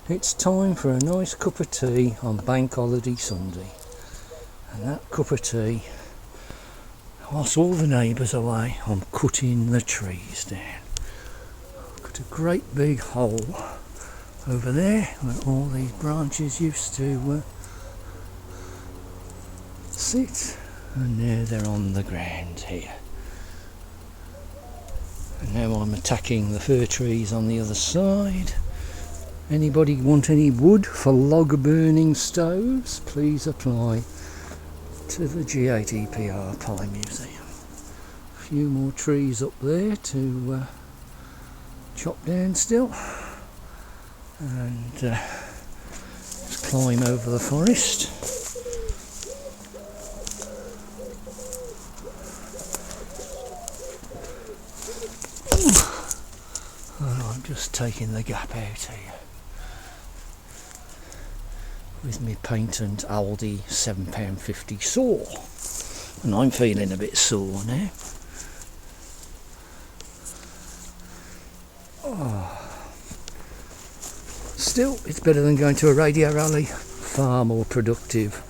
It's time for a nice cup of tea on Bank Holiday Sunday. And that cup of tea, whilst all the neighbours are away, I'm cutting the trees down. I've got a great big hole over there where all these branches used to sit, and now they're on the ground here. And now I'm attacking the fir trees on the other side. Anybody want any wood for log burning stoves? Please apply to the GATPR Pie Museum. A few more trees up there to chop down still, and just climb over the forest. And I'm just taking the gap out here with my patent Aldi £7.50 saw, and I'm feeling a bit sore now. Still, it's better than going to a radio rally, far more productive,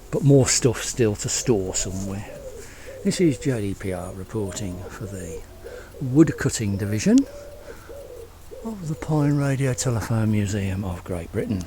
but more stuff still to store somewhere. This is JDPR reporting for the woodcutting division of the Pine Radio Telephone Museum of Great Britain.